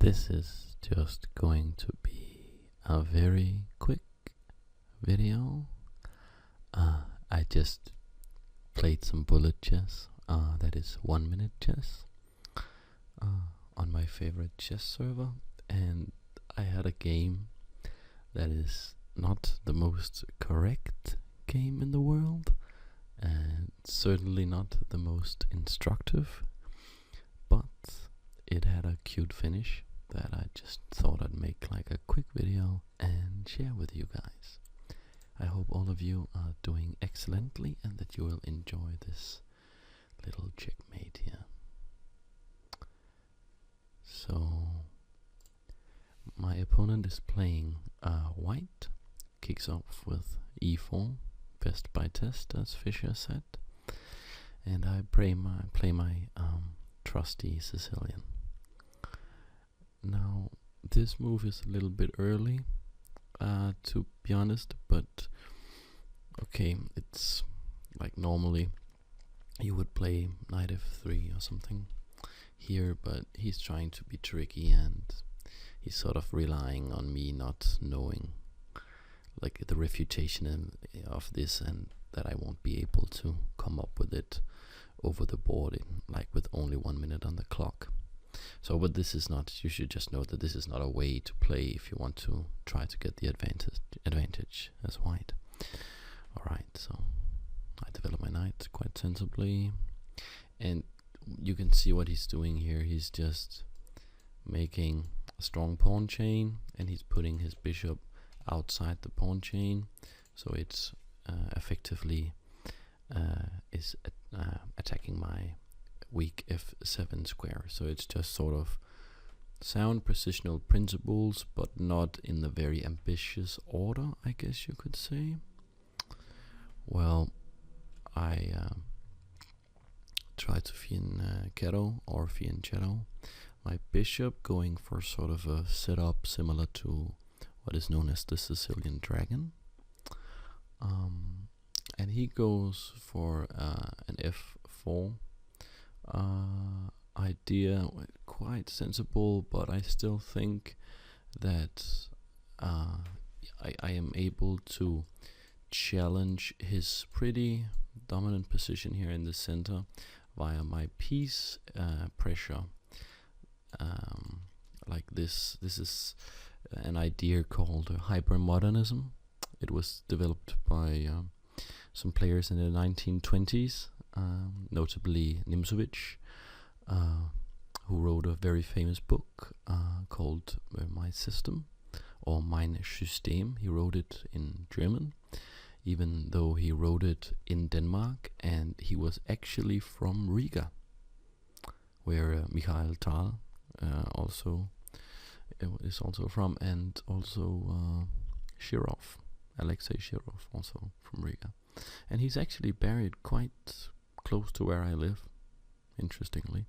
This is just going to be a very quick video. I just played some bullet chess, that is 1 minute chess, on my favorite chess server, and I had a game that is not the most correct game in the world, and certainly not the most instructive, but it had a cute finish that I just thought I'd make like a quick video and share with you guys. I hope all of you are doing excellently and that you will enjoy this little checkmate here. So my opponent is playing white, kicks off with e4, best by test as Fischer said, and I play my trusty Sicilian. Now this move is a little bit early, to be honest, but okay, it's like normally you would play knight f3 or something here, but he's trying to be tricky and he's sort of relying on me not knowing like the refutation of this, and that I won't be able to come up with it over the board like with only 1 minute on the clock. So, but this is not, you should just know that this is not a way to play if you want to try to get the advantage as white. Alright, so I develop my knight quite sensibly, and you can see what he's doing here. He's just making a strong pawn chain, and he's putting his bishop outside the pawn chain, so it's effectively is attacking my weak f7 square. So it's just sort of sound positional principles, but not in the very ambitious order, I guess you could say. Well, I try to fianchetto or fianchetto my bishop, going for sort of a setup similar to what is known as the Sicilian dragon. And he goes for an f4 idea, quite sensible, but I still think that I am able to challenge his pretty dominant position here in the center via my piece pressure. Like this is an idea called hypermodernism. It was developed by some players in the 1920s, notably Nimzowitsch, who wrote a very famous book called My System, or Mein System. He wrote it in German, even though he wrote it in Denmark, and he was actually from Riga, where Mikhail Tal is also from, and also Shirov, Alexei Shirov, also from Riga. And he's actually buried quite close to where I live, interestingly.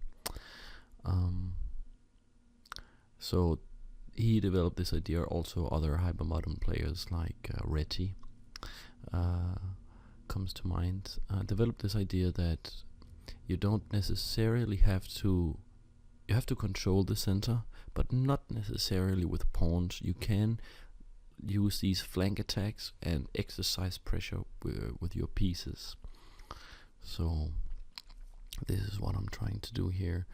So he developed this idea. Also other hypermodern players like Reti comes to mind, developed this idea that you don't necessarily have to, you have to control the center, but not necessarily with pawns. You can use these flank attacks and exercise pressure with your pieces. So this is what I'm trying to do here.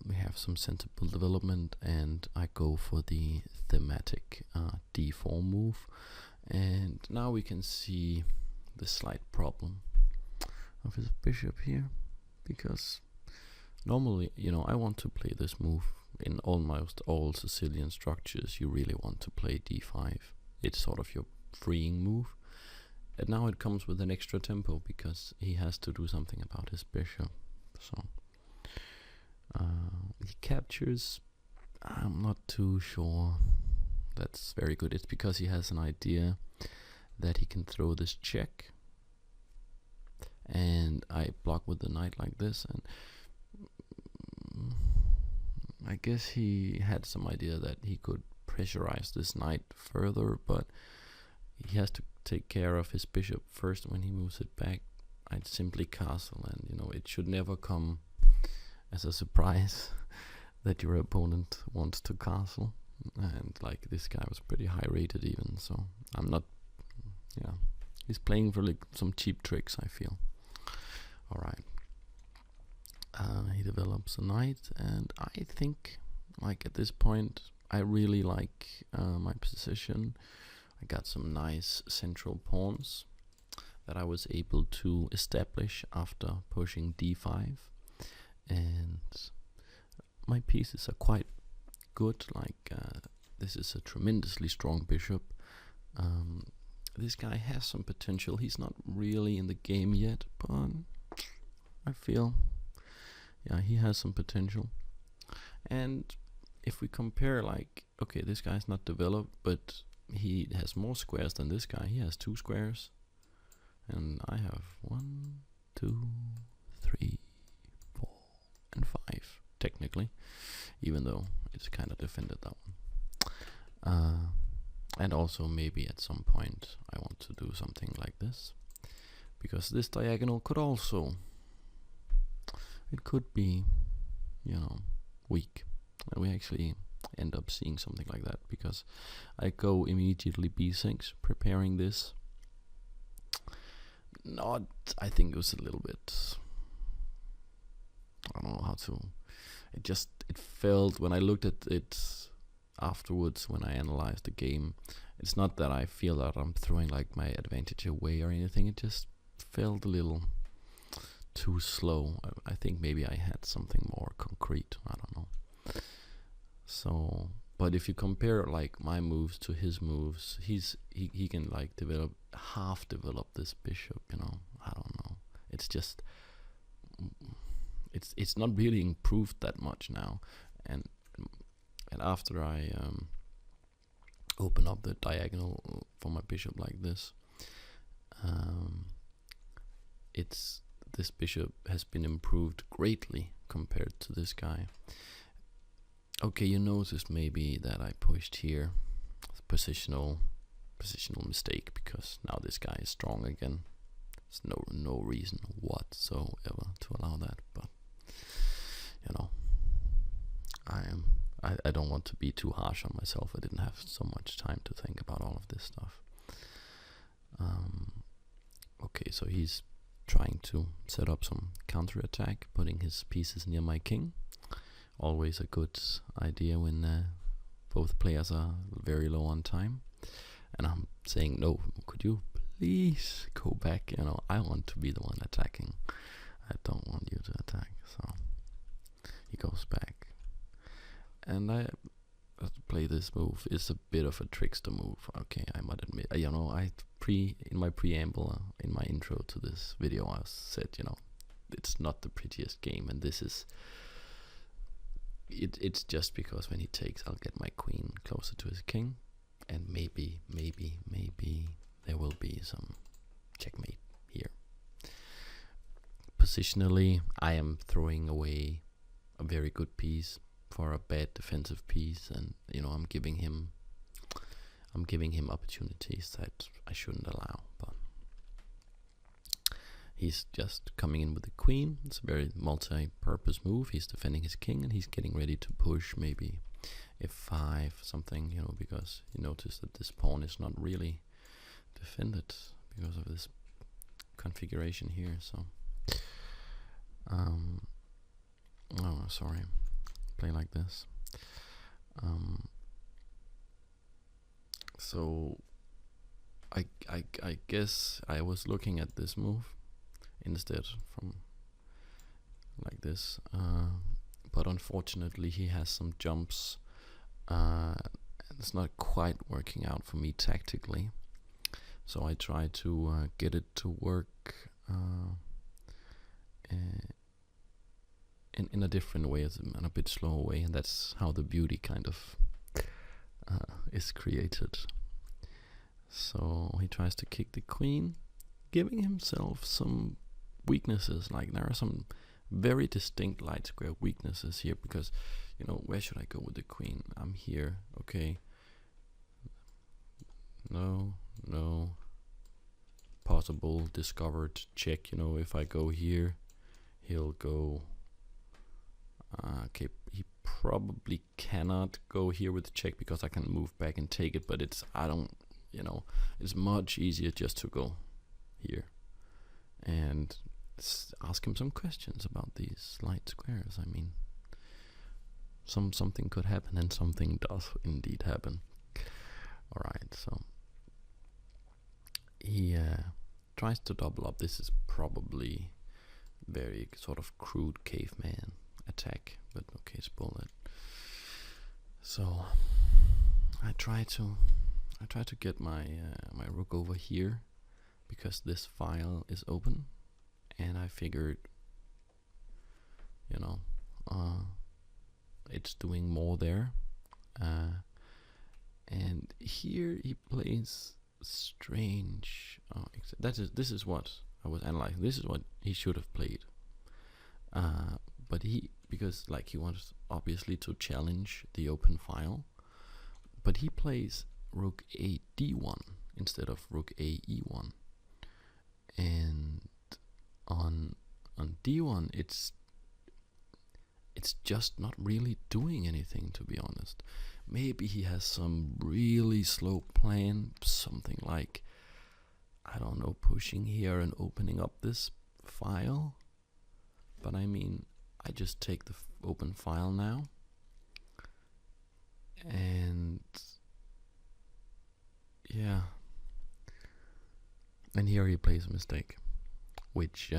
We have some sensible development, and I go for the thematic d4 move. And now we can see the slight problem of his bishop here, because normally, you know, I want to play this move. In almost all Sicilian structures, you really want to play d5. It's sort of your freeing move. And now it comes with an extra tempo because he has to do something about his bishop. So he captures. I'm not too sure that's very good. It's because he has an idea that he can throw this check, and I block with the knight like this, and I guess he had some idea that he could pressurize this knight further, but he has to take care of his bishop first. When he moves it back, I'd simply castle, and you know, it should never come as a surprise that your opponent wants to castle, and like this guy was pretty high rated even, so I'm not, yeah, he's playing for like some cheap tricks, I feel. Alright, he develops a knight, and I think like at this point I really like my position. I got some nice central pawns that I was able to establish after pushing d5, and my pieces are quite good. Like this is a tremendously strong bishop. This guy has some potential. He's not really in the game yet, but I feel, yeah, he has some potential. And if we compare, like, okay, this guy's not developed, but he has more squares than this guy. He has 2 squares, and I have 1, 2, 3, 4, and 5 technically, even though it's kind of defended, that one. And also maybe at some point I want to do something like this, because this diagonal could also, it could be, you know, weak, and we actually end up seeing something like that, because I go immediately b6 preparing this. Not, I think it was a little bit, I don't know how to, it felt, when I looked at it afterwards, when I analyzed the game, it's not that I feel that I'm throwing like my advantage away or anything, it just felt a little too slow. I think maybe I had something more concrete, I don't know. So, but if you compare like my moves to his moves, he can like half develop this bishop, you know. I don't know, it's just, it's not really improved that much now. And after I open up the diagonal for my bishop like this, this bishop has been improved greatly compared to this guy. Okay, you noticed maybe that I pushed here, positional mistake, because now this guy is strong again. There's no reason whatsoever to allow that, but you know, I don't want to be too harsh on myself. I didn't have so much time to think about all of this stuff. Okay, so he's trying to set up some counterattack, putting his pieces near my king. Always a good idea when both players are very low on time. And I'm saying, no, could you please go back? You know, I want to be the one attacking. I don't want you to attack. So he goes back, and I play this move. It's a bit of a trickster move. Okay, I might admit. You know, in my preamble, in my intro to this video, I said, you know, it's not the prettiest game, and this is. It's just because when he takes, I'll get my queen closer to his king, and maybe there will be some checkmate here. Positionally, I am throwing away a very good piece for a bad defensive piece, and you know, I'm giving him opportunities that I shouldn't allow. But he's just coming in with the queen. It's a very multi-purpose move. He's defending his king, and he's getting ready to push maybe f5 something, you know, because you notice that this pawn is not really defended because of this configuration here. So oh, sorry, play like this. So I guess I was looking at this move instead from like this, but unfortunately he has some jumps, and it's not quite working out for me tactically. So I try to get it to work in a different way, in a bit slower way, and that's how the beauty kind of is created. So he tries to kick the queen, giving himself some weaknesses. Like there are some very distinct light square weaknesses here, because you know, where should I go with the queen? I'm here, okay. No, possible, discovered, check. You know, if I go here, he'll go. Okay, he probably cannot go here with the check because I can move back and take it, but it's it's much easier just to go here and ask him some questions about these light squares. I mean, something could happen, and something does indeed happen. All right, so he tries to double up. This is probably very sort of crude caveman attack, but okay, spoil it. So I try to get my my rook over here because this file is open, and I figured, it's doing more there. And here he plays strange. This is what I was analyzing. This is what he should have played. But because he wants obviously to challenge the open file, but he plays rook a d1 instead of rook a e1. And on d1 it's just not really doing anything, to be honest. Maybe he has some really slow plan, something like, I don't know, pushing here and opening up this file. But I mean, I just take the open file now, and yeah, and here he plays a mistake, which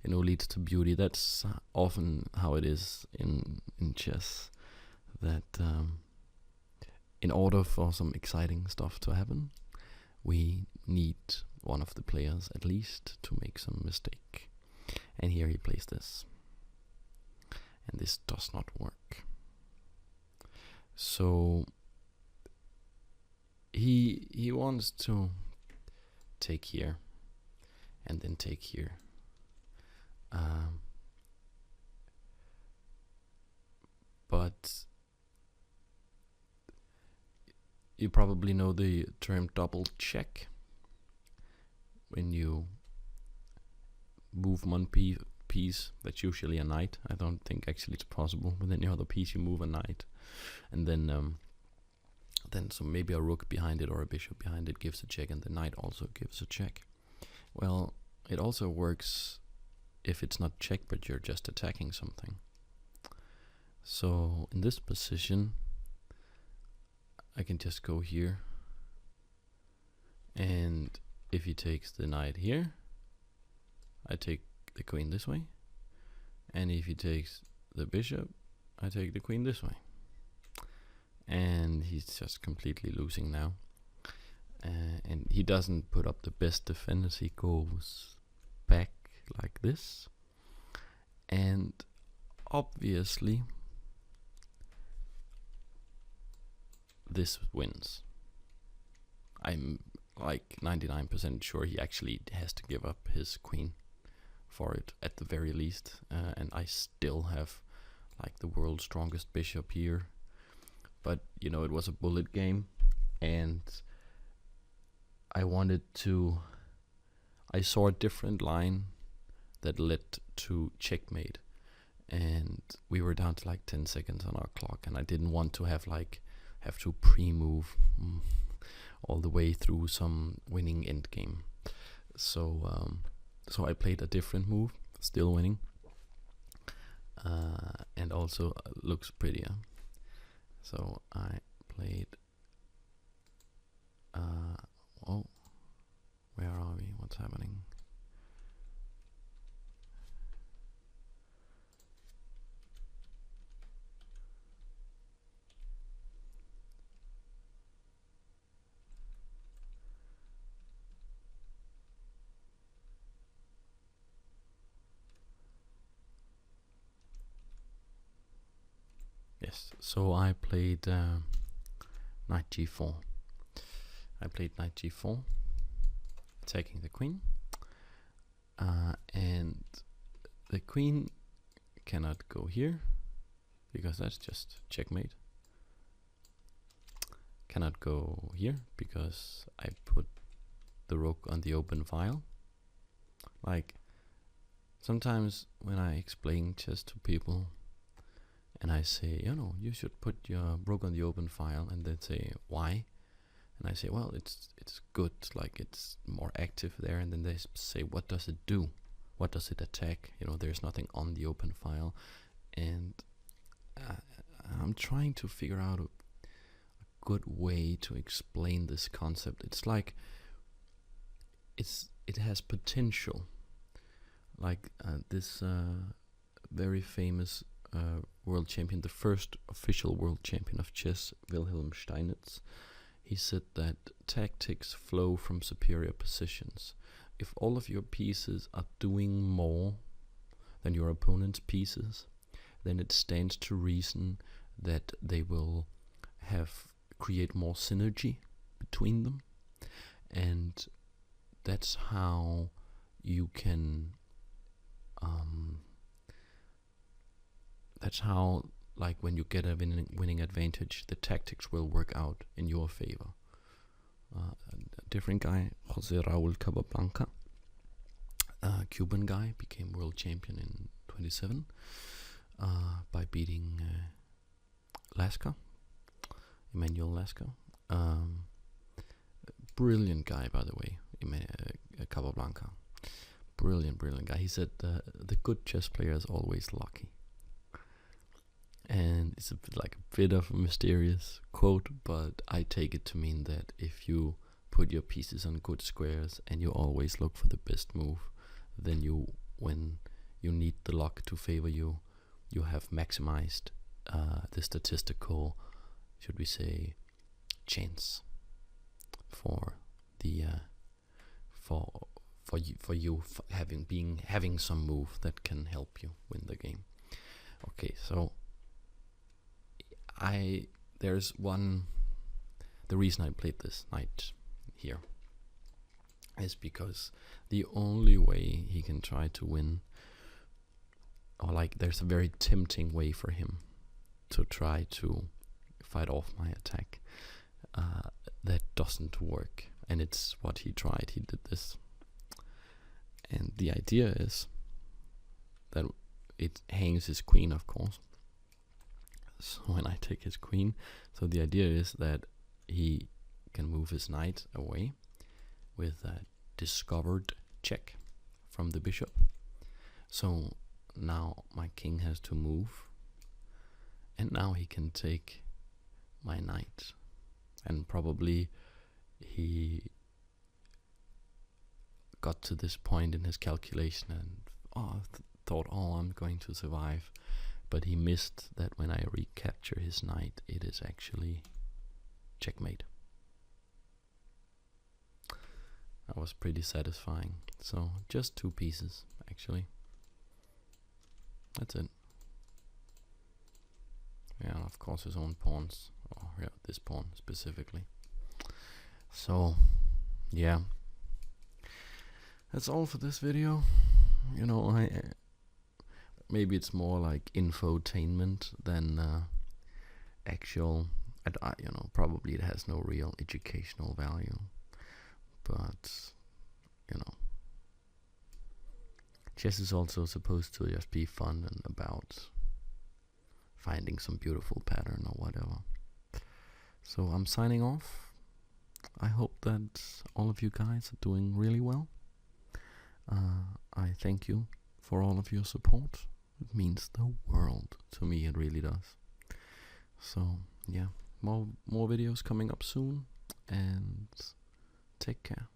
leads to beauty. That's often how it is in chess, that in order for some exciting stuff to happen, we need one of the players at least to make some mistake. And here he plays this, and this does not work. So he wants to take here and then take here. But you probably know the term double check. When you move one piece, that's usually a knight. I don't think actually it's possible, but then the other piece you move a knight, and then so maybe a rook behind it or a bishop behind it gives a check, and the knight also gives a check. Well, it also works if it's not check, but you're just attacking something. So in this position, I can just go here, and if he takes the knight here, I take the queen this way, and if he takes the bishop, I take the queen this way. And he's just completely losing now. And he doesn't put up the best defense. He goes back like this, and obviously this wins. I'm like 99% sure he actually has to give up his queen for it at the very least, and I still have like the world's strongest bishop here. But it was a bullet game, and I saw a different line that led to checkmate, and we were down to like 10 seconds on our clock, and I didn't want to have to pre-move all the way through some winning endgame. So I played a different move, still winning, and also looks prettier. So I played, where are we? What's happening? Yes, so I played knight g4. I played knight g4, attacking the queen, and the queen cannot go here because that's just checkmate. Cannot go here because I put the rook on the open file. Like, sometimes when I explain chess to people, and I say, you should put your rook on the open file, and they say, why? And I say, well, it's good, like it's more active there. And then they say, what does it do? What does it attack? There's nothing on the open file. And I'm trying to figure out a good way to explain this concept. It's like it has potential. Like this very famous world champion, the first official world champion of chess, Wilhelm Steinitz, he said that tactics flow from superior positions. If all of your pieces are doing more than your opponent's pieces, then it stands to reason that they will create more synergy between them, and that's how you can that's how, like, when you get a winning advantage, the tactics will work out in your favor. A different guy, Jose Raul Capablanca, a Cuban guy, became world champion in 27 by beating Lasker, Emmanuel Lasker. Brilliant guy, by the way, Capablanca. Brilliant guy. He said the good chess player is always lucky. And it's a bit of a mysterious quote, but I take it to mean that if you put your pieces on good squares and you always look for the best move, then when you need the luck to favor you, you have maximized the statistical, should we say, chance for the having some move that can help you win the game. Okay, so the reason I played this knight here is because the only way he can try to win, or there's a very tempting way for him to try to fight off my attack, that doesn't work, and it's what he tried. He did this, and the idea is that it hangs his queen, of course. So when I take his queen, so the idea is that he can move his knight away with a discovered check from the bishop. So now my king has to move, and now he can take my knight. And probably he got to this point in his calculation and thought, I'm going to survive. But he missed that when I recapture his knight, it is actually checkmate. That was pretty satisfying. So just 2 pieces, actually. That's it. Yeah, of course his own pawns. Oh yeah, this pawn specifically. So yeah, that's all for this video. Maybe it's more like infotainment than actual. Probably it has no real educational value, but chess is also supposed to just be fun and about finding some beautiful pattern or whatever. So I'm signing off. I hope that all of you guys are doing really well. I thank you for all of your support. It means the world to me, it really does. So yeah, more videos coming up soon, and take care.